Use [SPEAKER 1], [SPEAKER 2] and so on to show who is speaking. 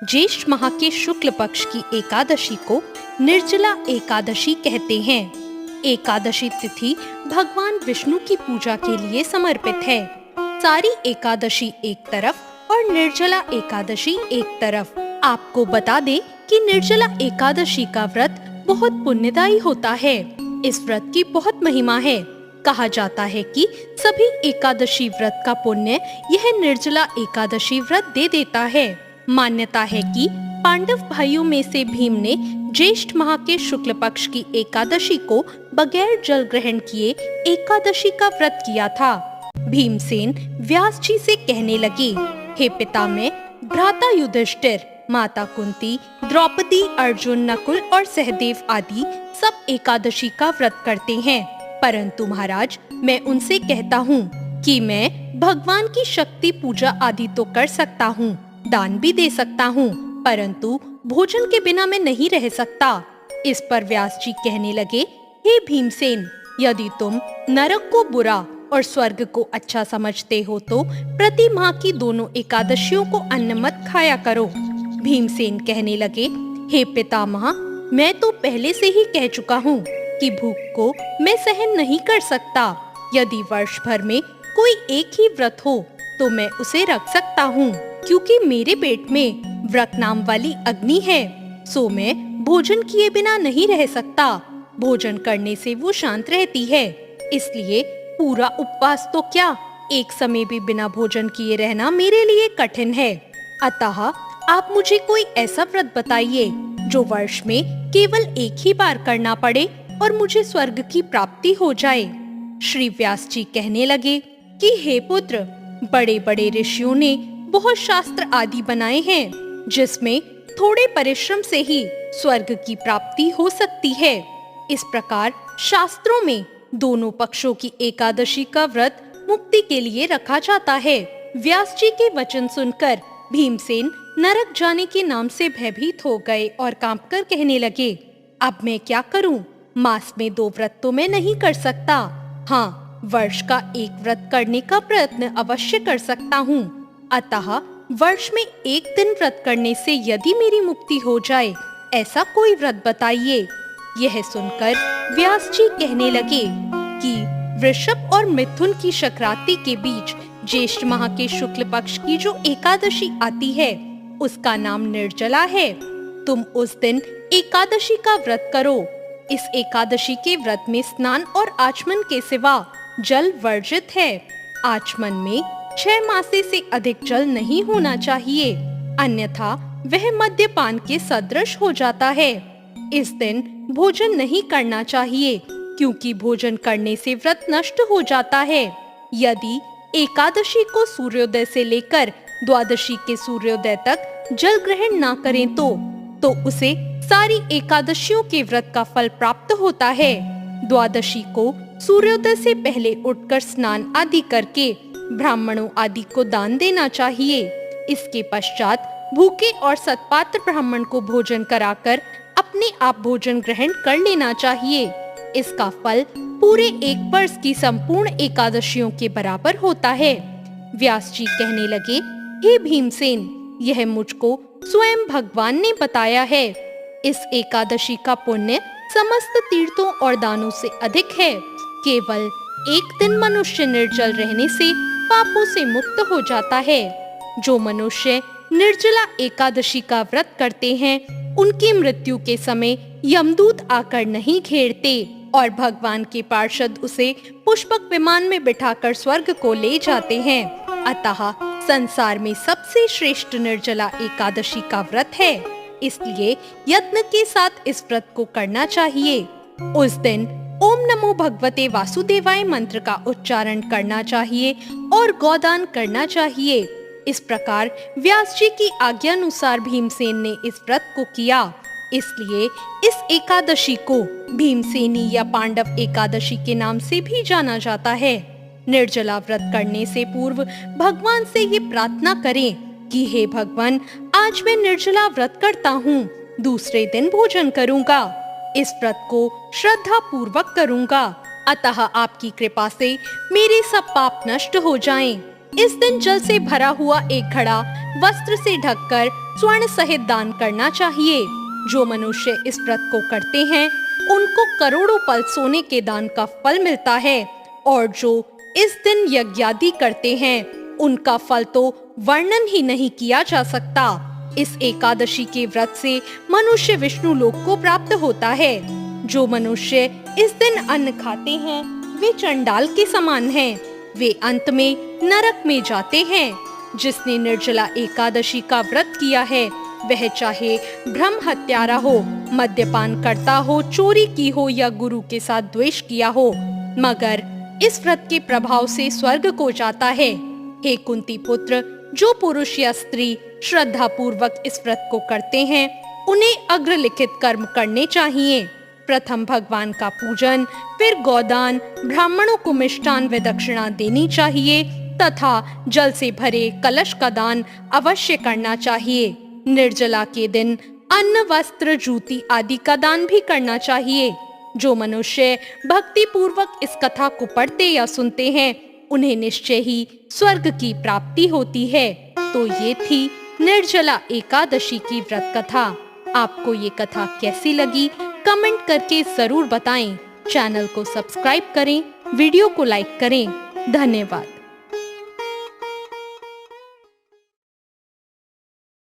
[SPEAKER 1] ज्येष्ठ माह के शुक्ल पक्ष की एकादशी को निर्जला एकादशी कहते हैं। एकादशी तिथि भगवान विष्णु की पूजा के लिए समर्पित है। सारी एकादशी एक तरफ और निर्जला एकादशी एक तरफ। आपको बता दे कि निर्जला एकादशी का व्रत बहुत पुण्यदायी होता है। इस व्रत की बहुत महिमा है। कहा जाता है कि सभी एकादशी व्रत का पुण्य यह निर्जला एकादशी व्रत दे देता है। मान्यता है कि पांडव भाइयों में से भीम ने ज्येष्ठ माह के शुक्ल पक्ष की एकादशी को बगैर जल ग्रहण किए एकादशी का व्रत किया था। भीमसेन व्यास जी से कहने लगे, हे पितामह, भ्राता युधिष्ठिर, माता कुंती, द्रौपदी, अर्जुन, नकुल और सहदेव आदि सब एकादशी का व्रत करते हैं, परंतु महाराज मैं उनसे कहता हूँ कि मैं भगवान की शक्ति पूजा आदि तो कर सकता हूँ, दान भी दे सकता हूँ, परंतु भोजन के बिना मैं नहीं रह सकता। इस पर व्यास जी कहने लगे, हे भीमसेन, यदि तुम नरक को बुरा और स्वर्ग को अच्छा समझते हो तो प्रति माह की दोनों एकादशियों को अन्न मत खाया करो। भीमसेन कहने लगे, हे पितामह, मैं तो पहले से ही कह चुका हूँ कि भूख को मैं सहन नहीं कर सकता। यदि वर्ष भर में कोई एक ही व्रत हो तो मैं उसे रख सकता हूँ, क्योंकि मेरे पेट में व्रत नाम वाली अग्नि है, सो मैं भोजन किए बिना नहीं रह सकता। भोजन करने से वो शांत रहती है, इसलिए पूरा उपवास तो क्या, एक समय भी बिना भोजन किए रहना मेरे लिए कठिन है। अतः आप मुझे कोई ऐसा व्रत बताइए जो वर्ष में केवल एक ही बार करना पड़े और मुझे स्वर्ग की प्राप्ति हो जाए। श्री व्यास जी कहने लगे कि हे पुत्र, बड़े बड़े ऋषियों ने बहुत शास्त्र आदि बनाए हैं, जिसमें थोड़े परिश्रम से ही स्वर्ग की प्राप्ति हो सकती है। इस प्रकार शास्त्रों में दोनों पक्षों की एकादशी का व्रत मुक्ति के लिए रखा जाता है। व्यास जी के वचन सुनकर भीमसेन नरक जाने के नाम से भयभीत हो गए और कांपकर कहने लगे, अब मैं क्या करूं? मास में 2 व्रत तो मैं नहीं कर सकता। हाँ, वर्ष का एक व्रत करने का प्रयत्न अवश्य कर सकता हूँ। अतः वर्ष में एक दिन व्रत करने से यदि मेरी मुक्ति हो जाए, ऐसा कोई व्रत बताइए। यह सुनकर व्यास जी कहने लगे कि वृषभ और मिथुन की संक्रांति के बीच ज्येष्ठ माह के शुक्ल पक्ष की जो एकादशी आती है, उसका नाम निर्जला है। तुम उस दिन एकादशी का व्रत करो। इस एकादशी के व्रत में स्नान और आचमन के सिवा जल वर्जित है। आचमन में 6 मासे से अधिक जल नहीं होना चाहिए, अन्यथा वह मद्यपान के सदृश हो जाता है। इस दिन भोजन नहीं करना चाहिए, क्योंकि भोजन करने से व्रत नष्ट हो जाता है। यदि एकादशी को सूर्योदय से लेकर द्वादशी के सूर्योदय तक जल ग्रहण ना करें तो उसे सारी एकादशियों के व्रत का फल प्राप्त होता है। द्वादशी को सूर्योदय से पहले उठकर स्नान आदि करके ब्राह्मणों आदि को दान देना चाहिए। इसके पश्चात भूखे और सत्पात्र ब्राह्मण को भोजन कराकर अपने आप भोजन ग्रहण कर लेना चाहिए। इसका फल पूरे एक वर्ष की संपूर्ण एकादशियों के बराबर होता है। व्यास जी कहने लगे, हे भीमसेन, यह मुझको स्वयं भगवान ने बताया है। इस एकादशी का पुण्य समस्त तीर्थों और दानों से अधिक है। केवल एक दिन मनुष्य निर्जल रहने से पापों से मुक्त हो जाता है। जो मनुष्य निर्जला एकादशी का व्रत करते हैं, उनकी मृत्यु के समय यमदूत आकर नहीं घेरते और भगवान के पार्षद उसे पुष्पक विमान में बिठाकर स्वर्ग को ले जाते हैं। अतः संसार में सबसे श्रेष्ठ निर्जला एकादशी का व्रत है, इसलिए यत्न के साथ इस व्रत को करना चाहिए। उस दिन ओम नमो भगवते वासुदेवाय मंत्र का उच्चारण करना चाहिए और गोदान करना चाहिए। इस प्रकार व्यास जी की आज्ञानुसार भीमसेन ने इस व्रत को किया। इसलिए इस एकादशी को भीमसेनी या पांडव एकादशी के नाम से भी जाना जाता है। निर्जला व्रत करने से पूर्व भगवान से ये प्रार्थना करें कि हे भगवान, आज मैं निर्जला व्रत करता हूँ, दूसरे दिन भोजन करूँगा। इस व्रत को श्रद्धा पूर्वक करूँगा, अतः आपकी कृपा से मेरे सब पाप नष्ट हो जाएं। इस दिन जल से भरा हुआ एक घड़ा वस्त्र से ढककर स्वर्ण सहित दान करना चाहिए। जो मनुष्य इस व्रत को करते हैं उनको करोड़ों पल सोने के दान का फल मिलता है, और जो इस दिन यज्ञादि करते हैं उनका फल तो वर्णन ही नहीं किया जा सकता। इस एकादशी के व्रत से मनुष्य विष्णु लोक को प्राप्त होता है। जो मनुष्य इस दिन अन्न खाते हैं वे चंडाल के समान हैं। वे अंत में नरक में जाते हैं। जिसने निर्जला एकादशी का व्रत किया है वह चाहे ब्रह्म हत्यारा हो, मद्यपान करता हो, चोरी की हो या गुरु के साथ द्वेष किया हो, मगर इस व्रत के प्रभाव से स्वर्ग को जाता है। हे कुंती पुत्र, जो पुरुष या स्त्री श्रद्धा पूर्वक इस व्रत को करते हैं उन्हें अग्रलिखित कर्म करने चाहिए। प्रथम भगवान का पूजन, फिर गोदान, ब्राह्मणों को मिष्टान व दक्षिणा देनी चाहिए तथा जल से भरे कलश का दान अवश्य करना चाहिए। निर्जला के दिन अन्न, वस्त्र, जूती आदि का दान भी करना चाहिए। जो मनुष्य भक्ति पूर्वक इस कथा को पढ़ते या सुनते हैं उन्हें निश्चय ही स्वर्ग की प्राप्ति होती है। तो ये थी निर्जला एकादशी की व्रत कथा। आपको ये कथा कैसी लगी कमेंट करके जरूर बताएं। चैनल को सब्सक्राइब करें, वीडियो को लाइक करें। धन्यवाद।